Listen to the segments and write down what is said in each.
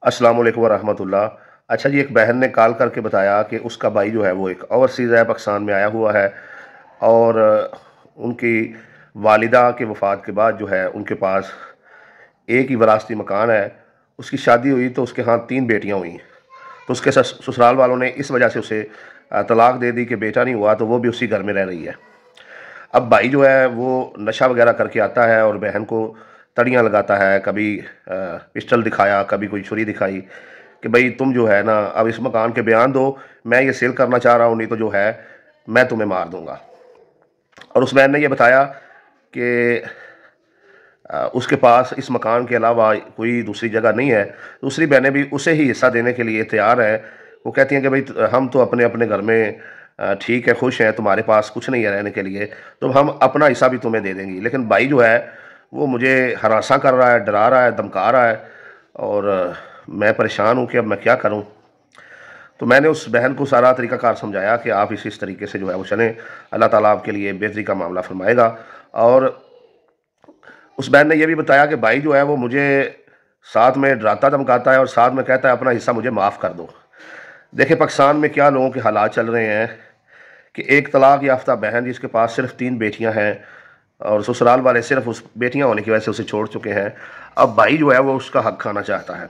अस्सलाम वालेकुम वरहमतुल्लाह। अच्छा जी, एक बहन ने कॉल करके बताया कि उसका भाई जो है वो एक ओवरसीज़ है, पाकिस्तान में आया हुआ है और उनकी वालिदा के वफ़ात के बाद जो है उनके पास एक ही विरासती मकान है। उसकी शादी हुई तो उसके यहाँ 3 बेटियाँ हुई, तो उसके ससुराल वालों ने इस वजह से उसे तलाक दे दी कि बेटा नहीं हुआ, तो वो भी उसी घर में रह रही है। अब भाई जो है वो नशा वगैरह करके आता है और बहन को तड़ियाँ लगाता है, कभी पिस्टल दिखाया, कभी कोई छुरी दिखाई कि भाई तुम जो है ना अब इस मकान के बयान दो, मैं ये सेल करना चाह रहा हूँ, नहीं तो जो है मैं तुम्हें मार दूंगा। और उस बहन ने ये बताया कि उसके पास इस मकान के अलावा कोई दूसरी जगह नहीं है। दूसरी बहनें भी उसे ही हिस्सा देने के लिए तैयार हैं। वो कहती हैं कि भाई हम तो अपने अपने घर में ठीक है, खुश हैं, तुम्हारे पास कुछ नहीं है रहने के लिए, तो हम अपना हिस्सा भी तुम्हें दे देंगी। लेकिन भाई जो है वो मुझे हरासा कर रहा है, डरा रहा है, धमका रहा है और मैं परेशान हूँ कि अब मैं क्या करूँ। तो मैंने उस बहन को सारा तरीक़ाकार समझाया कि आप इस तरीके से जो है वो चलें, अल्लाह ताला आपके लिए बेहतरी का मामला फरमाएगा। और उस बहन ने यह भी बताया कि भाई जो है वो मुझे साथ में डराता धमकाता है और साथ में कहता है अपना हिस्सा मुझे माफ़ कर दो। देखिए पाकिस्तान में क्या लोगों के हालात चल रहे हैं कि एक तलाक याफ्ता बहन जिसके पास सिर्फ 3 बेटियां हैं और ससुराल वाले सिर्फ उस बेटियां होने की वजह से उसे छोड़ चुके हैं। अब भाई जो है वो उसका हक खाना चाहता है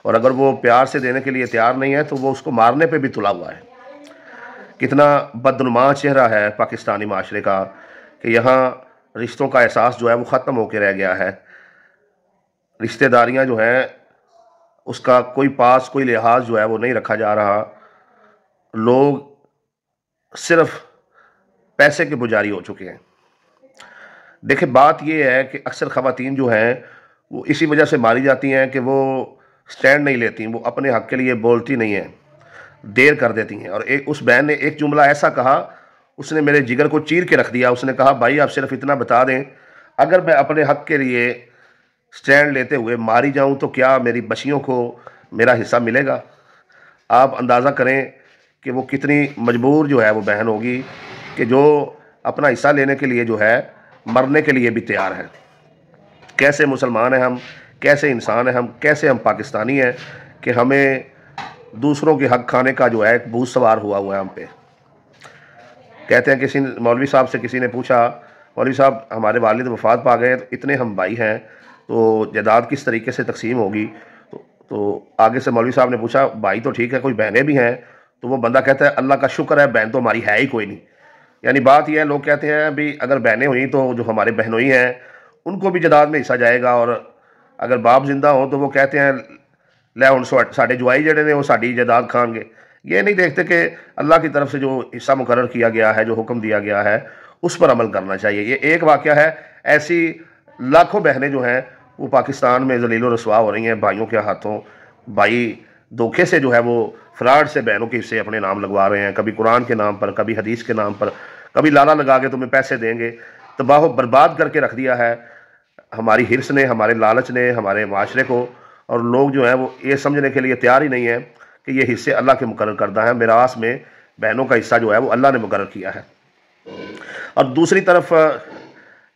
और अगर वो प्यार से देने के लिए तैयार नहीं है तो वो उसको मारने पे भी तुला हुआ है। कितना बदनुमा चेहरा है पाकिस्तानी माशरे का कि यहाँ रिश्तों का एहसास जो है वो ख़त्म होकर रह गया है। रिश्तेदारियाँ जो हैं उसका कोई पास कोई लिहाज जो है वो नहीं रखा जा रहा। लोग सिर्फ पैसे के पुजारी हो चुके हैं। देखिए बात यह है कि अक्सर ख़वातीन जो हैं वो इसी वजह से मारी जाती हैं कि वो स्टैंड नहीं लेती, वो अपने हक़ के लिए बोलती नहीं हैं, देर कर देती हैं। और एक उस बहन ने एक जुमला ऐसा कहा, उसने मेरे जिगर को चीर के रख दिया। उसने कहा भाई आप सिर्फ इतना बता दें, अगर मैं अपने हक़ के लिए स्टैंड लेते हुए मारी जाऊं तो क्या मेरी बच्चियों को मेरा हिस्सा मिलेगा। आप अंदाज़ा करें कि वो कितनी मजबूर जो है वो बहन होगी कि जो अपना हिस्सा लेने के लिए जो है मरने के लिए भी तैयार है। कैसे मुसलमान हैं हम, कैसे इंसान हैं हम, कैसे हम पाकिस्तानी हैं कि हमें दूसरों के हक खाने का जो है एक भूत सवार हुआ है हम पे। कहते हैं किसी मौलवी साहब से किसी ने पूछा, मौलवी साहब हमारे वालिद वफात पा गए, तो इतने हम भाई हैं तो जायदाद किस तरीके से तकसीम होगी। तो आगे से मौलवी साहब ने पूछा भाई तो ठीक है, कोई बहनें भी हैं। तो वो बंदा कहता है अल्लाह का शुक्र है बहन तो हमारी है ही कोई नहीं। यानी बात यह है, लोग कहते हैं भी अगर बहनें हुई तो जो हमारे बहनोई हैं उनको भी जायदाद में हिस्सा जाएगा, और अगर बाप जिंदा हो तो वो कहते हैं लै हुण साडे जवाई जड़े ने वो साडी जायदाद खाएंगे। ये नहीं देखते कि अल्लाह की तरफ से जो हिस्सा मुकर्रर किया गया है, जो हुक्म दिया गया है, उस पर अमल करना चाहिए। ये एक वाक़या है, ऐसी लाखों बहनें जो हैं वो पाकिस्तान में ज़लील व रसवा हो रही हैं भाइयों के हाथों। भाई धोखे से जो है वो फ्रॉड से बहनों के हिस्से अपने नाम लगवा रहे हैं, कभी कुरान के नाम पर, कभी हदीस के नाम पर, कभी लाला लगा के तुम्हें पैसे देंगे। तबाह बर्बाद करके रख दिया है हमारी हिर्स ने, हमारे लालच ने, हमारे माशरे को। और लोग जो हैं वो ये समझने के लिए तैयार ही नहीं है कि ये हिस्से अल्लाह के मुकर्रर करदा है। मिरास में बहनों का हिस्सा जो है वो अल्लाह ने मुकर्रर किया है। और दूसरी तरफ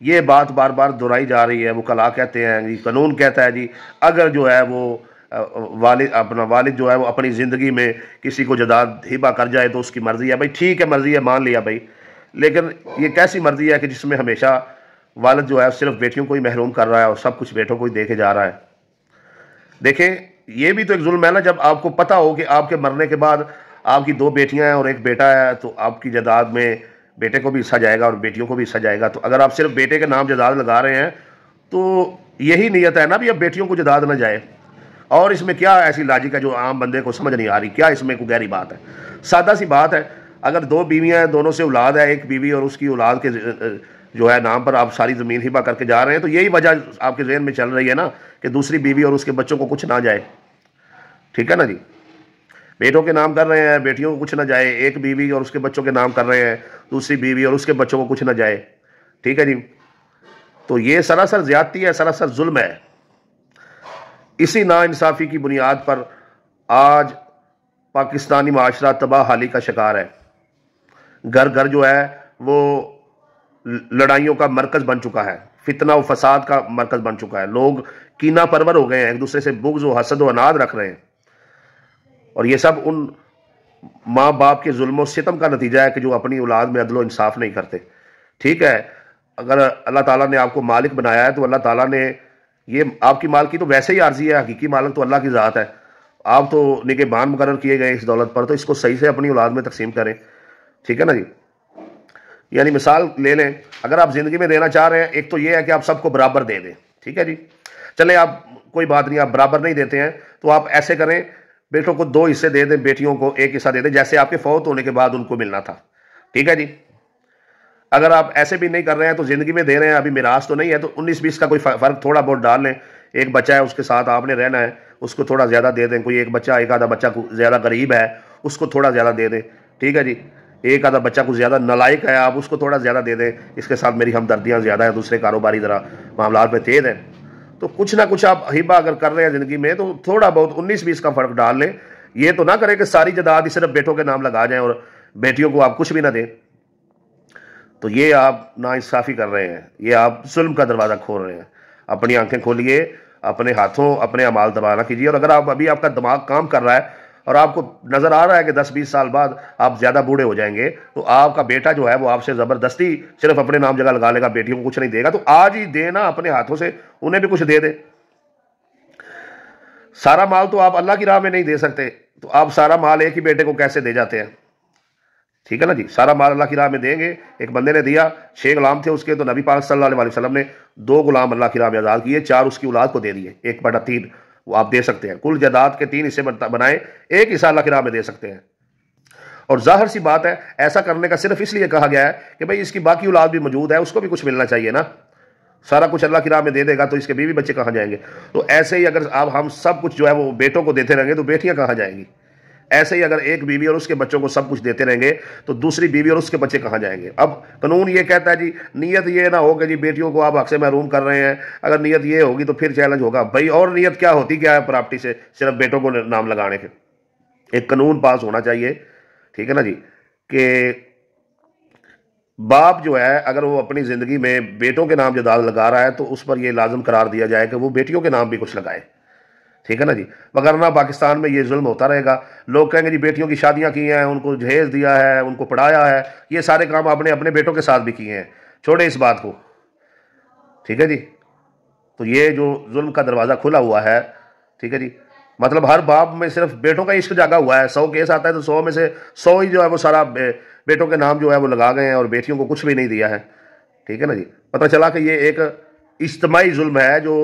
ये बात बार बार दोहराई जा रही है, वो कला कहते हैं जी, कानून कहता है जी अगर जो है वो वालिद जो है वो अपनी ज़िंदगी में किसी को जायदाद हिबा कर जाए तो उसकी मर्ज़ी है। भाई ठीक है, मर्ज़ी है, मान लिया भाई, लेकिन ये कैसी मर्ज़ी है कि जिसमें हमेशा वालिद जो है सिर्फ बेटियों को ही महरूम कर रहा है और सब कुछ बेटों को ही देके जा रहा है। देखें ये भी तो एक जुल्म है ना, जब आपको पता हो कि आपके मरने के बाद आपकी 2 बेटियां हैं और एक बेटा है, तो आपकी जायदाद में बेटे को भी हिस्सा जाएगा और बेटियों को भी हिस्सा जाएगा। तो अगर आप सिर्फ बेटे के नाम जायदाद लगा रहे हैं तो यही नीयत है ना भी अब बेटियों को जायदाद न जाए। और इसमें क्या ऐसी लॉजिक है जो आम बंदे को समझ नहीं आ रही, क्या इसमें कोई गहरी बात है। सादा सी बात है, अगर 2 बीवियां हैं, दोनों से औलाद है, एक बीवी और उसकी औलाद के जो है नाम पर आप सारी ज़मीन हिबा करके जा रहे हैं, तो यही वजह आपके ज़हन में चल रही है ना कि दूसरी बीवी और उसके बच्चों को कुछ ना जाए। ठीक है ना जी, बेटों के नाम कर रहे हैं, बेटियों को कुछ ना जाए, एक बीवी और उसके बच्चों के नाम कर रहे हैं, दूसरी बीवी और उसके बच्चों को कुछ ना जाए। ठीक है जी, तो ये सरासर ज्यादती है, सरासर जुल्म है। इसी नाइंसाफ़ी की बुनियाद पर आज पाकिस्तानी माशरा तबाहाली का शिकार है। घर घर जो है वो लड़ाइयों का मरकज़ बन चुका है, फितना व फसाद का मरकज़ बन चुका है। लोग कीना परवर हो गए हैं, एक दूसरे से बुग़्ज़ व हसद व अनाद रख रहे हैं। और ये सब उन माँ बाप के जुल्म और सितम का नतीजा है कि जो अपनी औलाद में अदल व इंसाफ नहीं करते। ठीक है, अगर अल्लाह ताला ने आपको मालिक बनाया है तो अल्लाह ताला ने ये आपकी मालिकी तो वैसे ही आर्जी है, हकीकी मालिक तो अल्लाह की ज़ात है। आप तो निगहबान मुकर्रर किए गए इस दौलत पर, तो इसको सही से अपनी औलाद में तकसीम करें। ठीक है ना जी। यानी मिसाल ले लें, अगर आप ज़िंदगी में देना चाह रहे हैं, एक तो ये है कि आप सबको बराबर दे दें। ठीक है जी, चले आप कोई बात नहीं, आप बराबर नहीं देते हैं तो आप ऐसे करें, बेटों को 2 हिस्से दे दें, बेटियों को 1 हिस्सा दे दें, जैसे आपके फौत होने के बाद उनको मिलना था। ठीक है जी। अगर आप ऐसे भी नहीं कर रहे हैं तो ज़िंदगी में दे रहे हैं, अभी मिरास तो नहीं है, तो 19-20 का कोई फ़र्क थोड़ा बहुत डाल लें। एक बच्चा है, उसके साथ आपने रहना है, उसको थोड़ा ज़्यादा दे दें। कोई एक बच्चा, एक आधा बच्चा ज़्यादा गरीब है, उसको थोड़ा ज़्यादा दे दें। ठीक है जी। एक आधा बच्चा कुछ ज़्यादा नालायक है, आप उसको थोड़ा ज़्यादा दे दें। इसके साथ मेरी हमदर्दियाँ ज़्यादा हैं, दूसरे कारोबारी ज़रा मामलात में तेज़ हैं। तो कुछ ना कुछ आप हिबा अगर कर रहे हैं ज़िंदगी में, तो थोड़ा बहुत 19-20 का फ़र्क डाल लें। ये तो ना करें कि सारी जायदाद ही सिर्फ बेटों के नाम लगा जाएं और बेटियों को आप कुछ भी ना दें। तो ये आप नाइंसाफ़ी कर रहे हैं, ये आप जुल्म का दरवाज़ा खोल रहे हैं। अपनी आंखें खोलिए, अपने हाथों अपने अमाल दबाना कीजिए। और अगर आप अभी आपका दिमाग काम कर रहा है और आपको नज़र आ रहा है कि 10-20 साल बाद आप ज़्यादा बूढ़े हो जाएंगे, तो आपका बेटा जो है वो आपसे ज़बरदस्ती सिर्फ अपने नाम जगह लगा लेगा, बेटियों को कुछ नहीं देगा। तो आज ही देना अपने हाथों से, उन्हें भी कुछ दे दे। सारा माल तो आप अल्लाह की राह में नहीं दे सकते, तो आप सारा माल एक ही बेटे को कैसे दे जाते हैं? ठीक है ना जी। सारा माल अल्लाह की राह में देंगे। एक बंदे ने दिया, 6 गुलाम थे उसके, तो नबी पाक सल्लल्लाहु अलैहि वसल्लम ने 2 गुलाम अल्लाह की राह में आज़ाद किए, 4 उसकी औलाद को दे दिए, 1/3 वो आप दे सकते हैं। कुल जायदाद के 3 हिस्से बनाए, 1 हिस्सा अल्लाह की राह में दे सकते हैं। और जाहिर सी बात है, ऐसा करने का सिर्फ इसलिए कहा गया है कि भाई इसकी बाकी औलाद भी मौजूद है, उसको भी कुछ मिलना चाहिए ना। सारा कुछ अल्लाह की राह में दे देगा तो इसके बीवी बच्चे कहाँ जाएंगे? तो ऐसे ही अगर आप हम सब कुछ जो है वो बेटों को देते रहेंगे तो बेटियां कहाँ जाएंगी? ऐसे ही अगर एक बीवी और उसके बच्चों को सब कुछ देते रहेंगे तो दूसरी बीवी और उसके बच्चे कहाँ जाएंगे? अब कानून ये कहता है जी, नियत ये ना हो कि जी बेटियों को आप हक से महरूम कर रहे हैं। अगर नियत ये होगी तो फिर चैलेंज होगा भाई। और नियत क्या होती क्या है प्रॉपर्टी से, सिर्फ बेटों को नाम लगाने के? एक कानून पास होना चाहिए, ठीक है ना जी, कि बाप जो है अगर वो अपनी ज़िंदगी में बेटों के नाम जायदाद लगा रहा है तो उस पर यह लाजम करार दिया जाए कि वो बेटियों के नाम भी कुछ लगाए। ठीक है ना जी। वगरना पाकिस्तान में ये जुल्म होता रहेगा। लोग कहेंगे जी बेटियों की शादियां की हैं, उनको जहेज दिया है, उनको पढ़ाया है, ये सारे काम आपने अपने बेटों के साथ भी किए हैं। छोड़े इस बात को। ठीक है जी। तो ये जो जुल्म का दरवाज़ा खुला हुआ है, ठीक है जी, मतलब हर बाप में सिर्फ बेटों का इश्क जागा हुआ है। 100 केस आता है तो 100 में से 100 ही जो है वो सारा बेटों के नाम जो है वो लगा गए हैं और बेटियों को कुछ भी नहीं दिया है। ठीक है ना जी। पता चला कि ये एक इज्तिमाई जुल्म है जो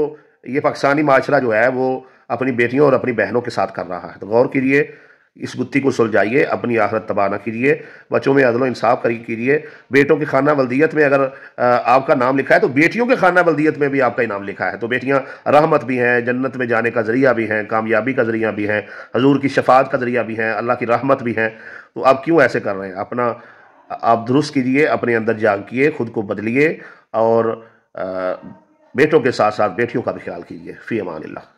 ये पाकिस्तानी माशरा जो है वो अपनी बेटियों और अपनी बहनों के साथ कर रहा है। तो गौर कीजिए, इस गुत्थी को सुलझाइए, अपनी आखिरत तबाह ना कीजिए, बच्चों में अदल इंसाफ कीजिए। बेटों के खाना वल्दियत में अगर आपका नाम लिखा है तो बेटियों के खाना वल्दियत में भी आपका ही नाम लिखा है। तो बेटियां रहमत भी हैं, जन्नत में जाने का ज़रिया भी हैं, कामयाबी का ज़रिया भी हैं, हजूर की शफात का ज़रिया भी हैं, अल्लाह की रहमत भी हैं। तो आप क्यों ऐसे कर रहे हैं? अपना आप दुरुस्त कीजिए, अपने अंदर जागिए, खुद को बदलिए और बेटों के साथ साथ बेटियों का भी ख्याल कीजिए। फ़ी अमान अल्लाह।